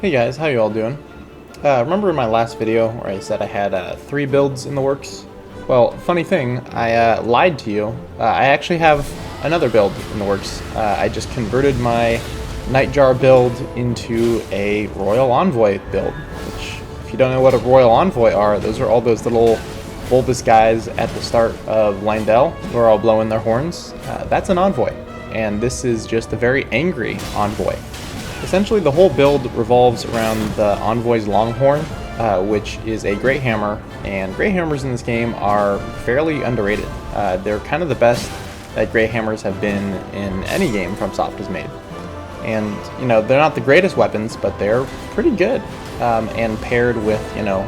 Hey guys, how you all doing? Remember in my last video where I said I had 3 builds in the works? Well, funny thing, I lied to you. I actually have another build in the works. I just converted my Nightjar build into a Royal Envoy build, which, if you don't know what a Royal Envoy are, those are all those little bulbous guys at the start of Lindell who are all blowing their horns. That's an Envoy, and this is just a very angry Envoy. Essentially, the whole build revolves around the Envoy's Longhorn, which is a Great Hammer, and Great Hammers in this game are fairly underrated. They're kind of the best that Great Hammers have been in any game FromSoft has made. And, you know, they're not the greatest weapons, but they're pretty good. And paired with, you know,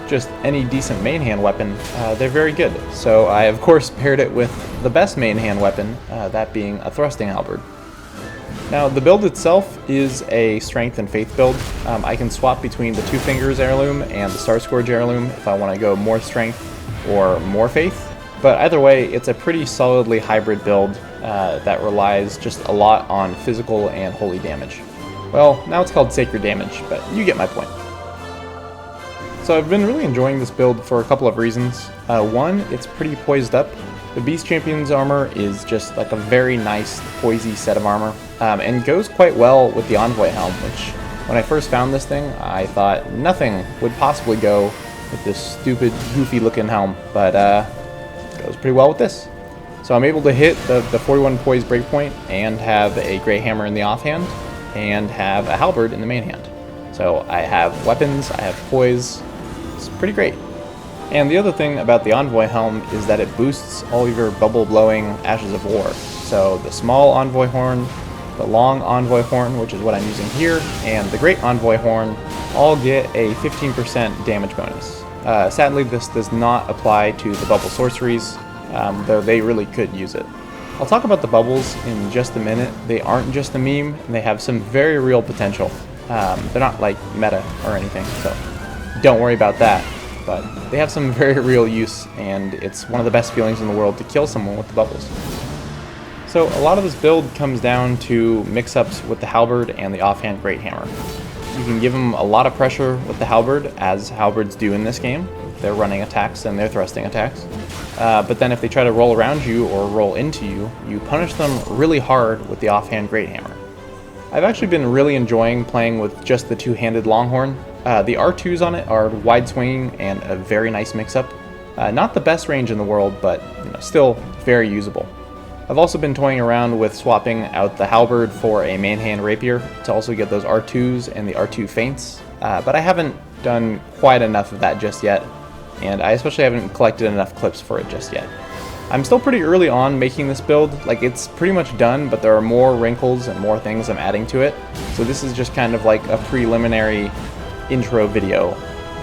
just any decent main hand weapon, they're very good. So I, of course, paired it with the best main hand weapon, that being a thrusting halberd. Now, the build itself is a strength and faith build. I can swap between the 2 Fingers heirloom and the Star Scourge heirloom if I want to go more strength or more faith. But either way, it's a pretty solidly hybrid build that relies just a lot on physical and holy damage. Well, now it's called sacred damage, but you get my point. So I've been really enjoying this build for a couple of reasons. One, it's pretty poised up. The Beast Champion's armor is just like a very nice, poisey set of armor, and goes quite well with the Envoy helm, which, when I first found this thing, I thought nothing would possibly go with this stupid, goofy-looking helm, but goes pretty well with this. So I'm able to hit the 41 poise breakpoint and have a Great Hammer in the offhand, and have a Halberd in the main hand. So I have weapons, I have poise, it's pretty great. And the other thing about the Envoy helm is that it boosts all of your bubble-blowing Ashes of War. So the small Envoy horn, the long Envoy horn, which is what I'm using here, and the great Envoy horn all get a 15% damage bonus. Sadly, this does not apply to the bubble sorceries, though they really could use it. I'll talk about the bubbles in just a minute. They aren't just a meme, and they have some very real potential. They're not like meta or anything, so don't worry about that. But they have some very real use, and it's one of the best feelings in the world to kill someone with the bubbles. So a lot of this build comes down to mix-ups with the Halberd and the offhand Great Hammer. You can give them a lot of pressure with the Halberd, as Halberds do in this game. They're running attacks and they're thrusting attacks. But then if they try to roll around you or roll into you, you punish them really hard with the offhand Great Hammer. I've actually been really enjoying playing with just the 2-handed Longhorn. The R2s on it are wide swinging and a very nice mix-up. Not the best range in the world, but still very usable. I've also been toying around with swapping out the Halberd for a main hand rapier to also get those R2s and the R2 feints, but I haven't done quite enough of that just yet, and I especially haven't collected enough clips for it just yet. I'm still pretty early on making this build, like it's pretty much done, but there are more wrinkles and more things I'm adding to it, so this is just kind of like a preliminary intro video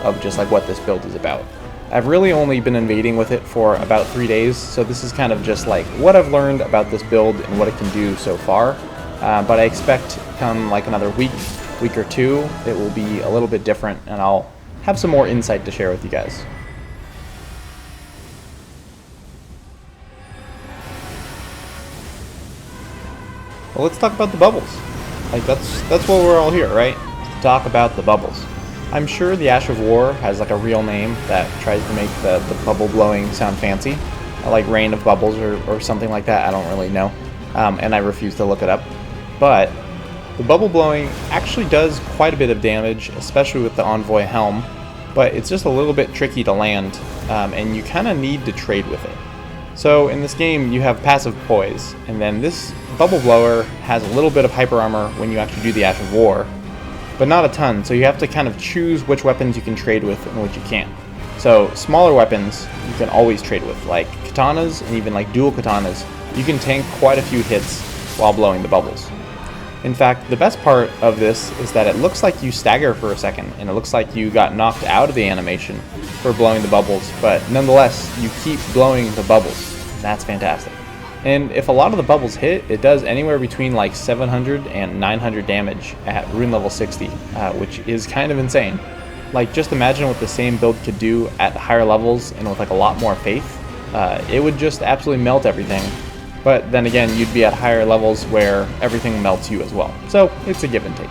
of just like what this build is about. I've really only been invading with it for about 3 days, so this is kind of just like what I've learned about this build and what it can do so far, but I expect come like another week or 2, it will be a little bit different, and I'll have some more insight to share with you guys. Well, let's talk about the bubbles. Like that's what we're all here, right? To talk about the bubbles. I'm sure the Ash of War has like a real name that tries to make the bubble blowing sound fancy, like Rain of Bubbles or something like that. I don't really know, and I refuse to look it up. But the bubble blowing actually does quite a bit of damage, especially with the Envoy helm. But it's just a little bit tricky to land, and you kind of need to trade with it. So in this game, you have passive poise, and then this bubble blower has a little bit of hyper armor when you actually do the Ash of War, but not a ton, so you have to kind of choose which weapons you can trade with and which you can't. So smaller weapons you can always trade with, like katanas and even like dual katanas. You can tank quite a few hits while blowing the bubbles. In fact, the best part of this is that it looks like you stagger for a second, and it looks like you got knocked out of the animation for blowing the bubbles, but nonetheless, you keep blowing the bubbles. That's fantastic. And if a lot of the bubbles hit, it does anywhere between like 700 and 900 damage at rune level 60, which is kind of insane. Like, just imagine what the same build could do at higher levels and with like a lot more faith. It would just absolutely melt everything. But then again, you'd be at higher levels where everything melts you as well. So it's a give and take.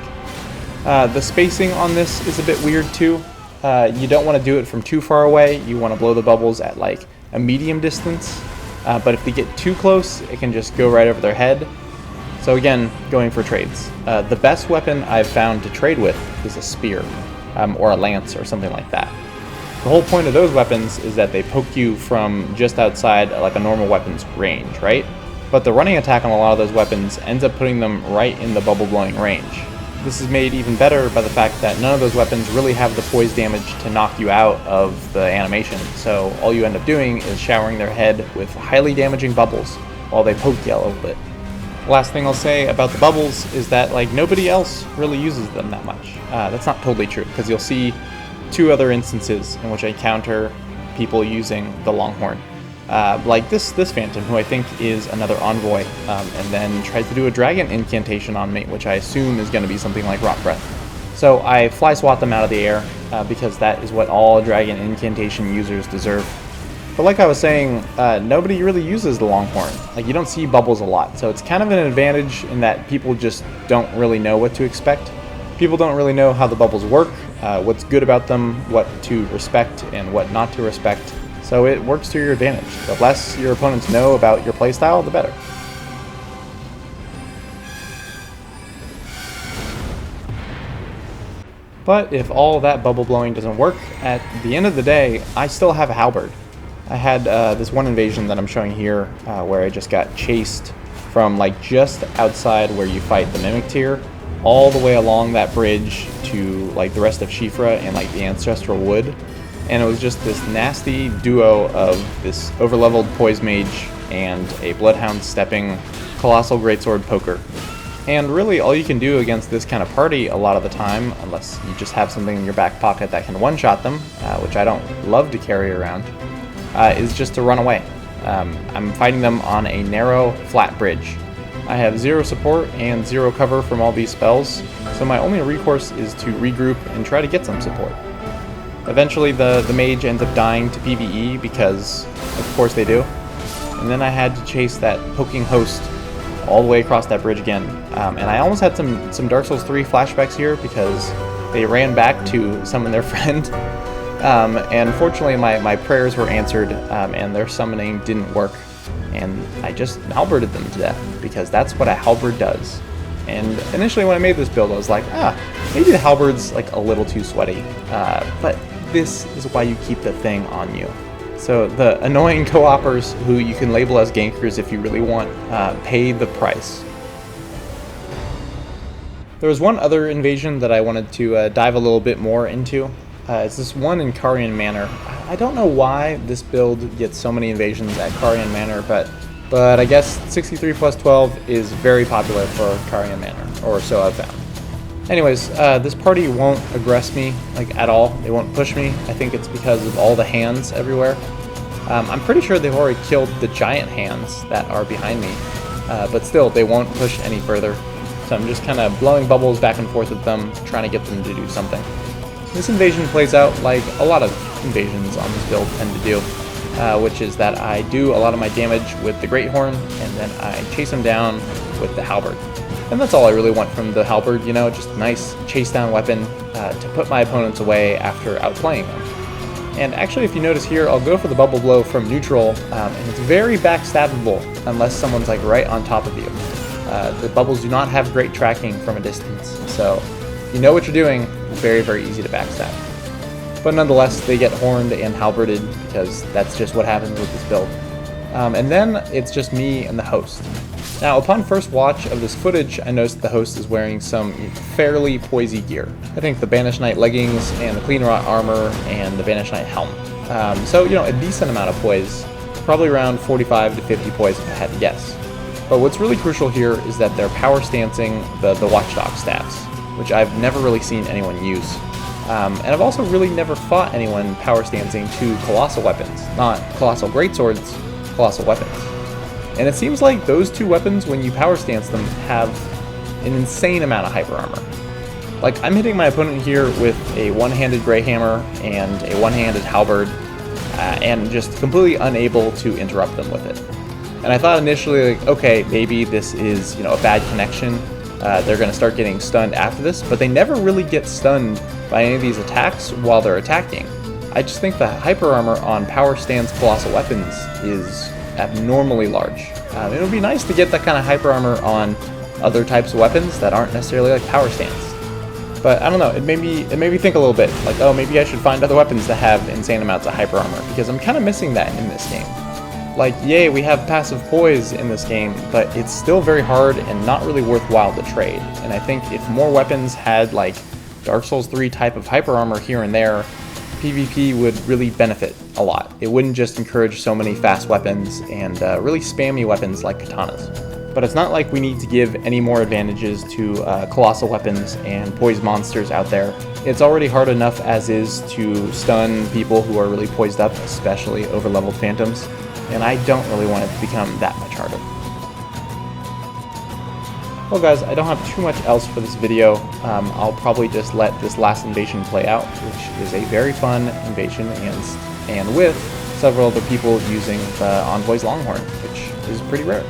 The spacing on this is a bit weird too. You don't want to do it from too far away. You want to blow the bubbles at like a medium distance. But if they get too close, it can just go right over their head. So again, going for trades. The best weapon I've found to trade with is a spear, or a lance or something like that. The whole point of those weapons is that they poke you from just outside like a normal weapon's range, right? But the running attack on a lot of those weapons ends up putting them right in the bubble blowing range. This is made even better by the fact that none of those weapons really have the poise damage to knock you out of the animation, so all you end up doing is showering their head with highly damaging bubbles while they poke you a little bit. Last thing I'll say about the bubbles is that like nobody else really uses them that much. That's not totally true, because you'll see two other instances in which I encounter people using the Longhorn. Like this Phantom, who I think is another Envoy, and then tries to do a Dragon incantation on me, which I assume is going to be something like Rock Breath. So I fly swat them out of the air, because that is what all Dragon incantation users deserve. But like I was saying, nobody really uses the Longhorn. Like, you don't see bubbles a lot, so it's kind of an advantage in that people just don't really know what to expect. People don't really know how the bubbles work, what's good about them, what to respect and what not to respect. So it works to your advantage. The less your opponents know about your playstyle, the better. But if all that bubble blowing doesn't work, at the end of the day, I still have a Halberd. I had this one invasion that I'm showing here, where I just got chased from like just outside where you fight the Mimic tier, all the way along that bridge to like the rest of Shifra and like the Ancestral Wood. And it was just this nasty duo of this overleveled Poise Mage and a Bloodhound stepping Colossal Greatsword Poker. And really all you can do against this kind of party a lot of the time, unless you just have something in your back pocket that can one-shot them, which I don't love to carry around, is just to run away. I'm fighting them on a narrow, flat bridge. I have 0 support and 0 cover from all these spells, so my only recourse is to regroup and try to get some support. Eventually the mage ends up dying to PvE, because of course they do, and then I had to chase that poking host all the way across that bridge again. And I almost had some Dark Souls 3 flashbacks here, because they ran back to summon their friend. And fortunately my prayers were answered, and their summoning didn't work. And I just halberded them to death, because that's what a halberd does. And initially when I made this build, I was like, maybe the halberd's like a little too sweaty. But this is why you keep the thing on you. So the annoying co-opers, who you can label as gankers if you really want, pay the price. There was one other invasion that I wanted to dive a little bit more into. It's this one in Carian Manor. I don't know why this build gets so many invasions at Carian Manor, but I guess 63 plus 12 is very popular for Carian Manor, or so I've found. Anyways, this party won't aggress me like at all. They won't push me. I think it's because of all the hands everywhere. I'm pretty sure they've already killed the giant hands that are behind me, but still they won't push any further. So I'm just kind of blowing bubbles back and forth with them, trying to get them to do something. This invasion plays out like a lot of invasions on this build tend to do, which is that I do a lot of my damage with the Great Horn, and then I chase them down with the Halberd. And that's all I really want from the Halberd, you know, just a nice chase down weapon to put my opponents away after outplaying them. And actually, if you notice here, I'll go for the bubble blow from neutral, and it's very backstabbable unless someone's like right on top of you. The bubbles do not have great tracking from a distance, so if you know what you're doing, it's very, very easy to backstab. But nonetheless, they get horned and halberded, because that's just what happens with this build. And then it's just me and the host. Now, upon first watch of this footage, I noticed the host is wearing some fairly poisey gear. I think the Banished Knight leggings and the Clean Rot armor and the Banished Knight helm. So, you know, a decent amount of poise, probably around 45 to 50 poise if I had to guess. But what's really crucial here is that they're power stancing the Watchdog staffs, which I've never really seen anyone use. And I've also really never fought anyone power stancing two colossal weapons, not colossal greatswords, colossal weapons. And it seems like those two weapons, when you power stance them, have an insane amount of hyper armor. Like, I'm hitting my opponent here with a one-handed Grey Hammer and a one-handed Halberd, and just completely unable to interrupt them with it. And I thought initially, like, okay, maybe this is, you know, a bad connection, they're going to start getting stunned after this, but they never really get stunned by any of these attacks while they're attacking. I just think the hyper armor on power stance colossal weapons is abnormally large. It would be nice to get that kind of hyper armor on other types of weapons that aren't necessarily like power stance. But I don't know, it made me think a little bit, like, oh, maybe I should find other weapons that have insane amounts of hyper armor, because I'm kind of missing that in this game. Like, yay, we have passive poise in this game, but it's still very hard and not really worthwhile to trade. And I think if more weapons had, like, Dark Souls 3 type of hyper armor here and there, PvP would really benefit a lot. It wouldn't just encourage so many fast weapons and really spammy weapons like katanas. But it's not like we need to give any more advantages to colossal weapons and poised monsters out there. It's already hard enough as is to stun people who are really poised up, especially over-leveled phantoms, and I don't really want it to become that much harder. Well guys, I don't have too much else for this video. I'll probably just let this last invasion play out, which is a very fun invasion, and with several other people using the Envoy's Longhorn, which is pretty rare.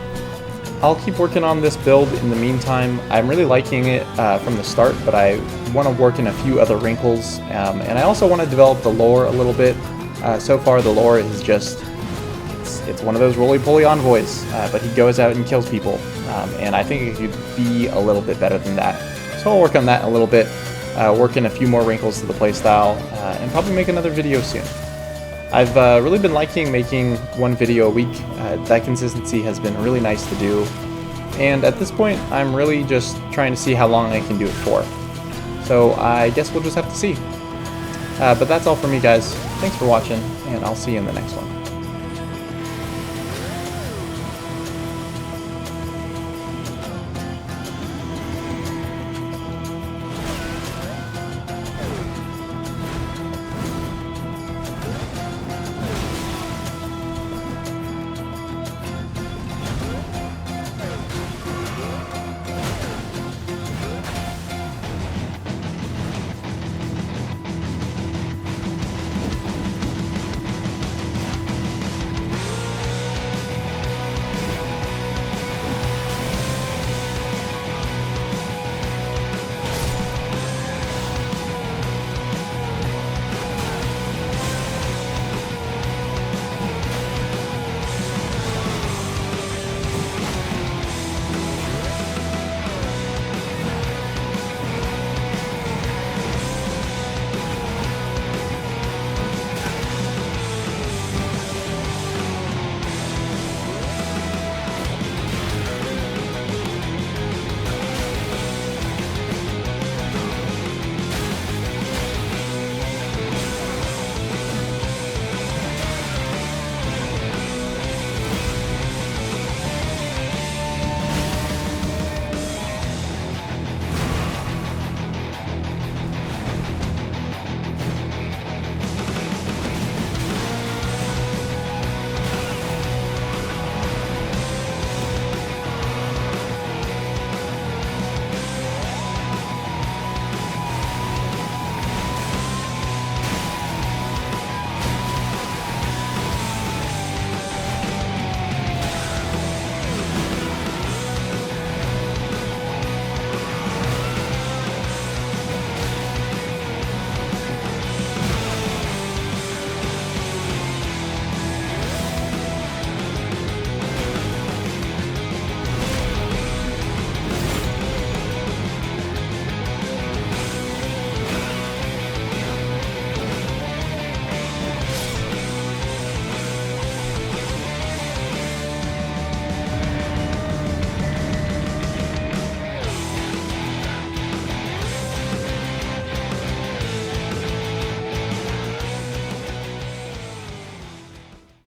I'll keep working on this build in the meantime. I'm really liking it from the start, but I want to work in a few other wrinkles, and I also want to develop the lore a little bit. So far the lore is just, it's one of those roly-poly envoys, but he goes out and kills people, and I think it could be a little bit better than that. So I'll work on that a little bit, work in a few more wrinkles to the playstyle, and probably make another video soon. I've really been liking making one video a week. That consistency has been really nice to do, and at this point I'm really just trying to see how long I can do it for. So I guess we'll just have to see. But that's all for me guys. Thanks for watching, and I'll see you in the next one.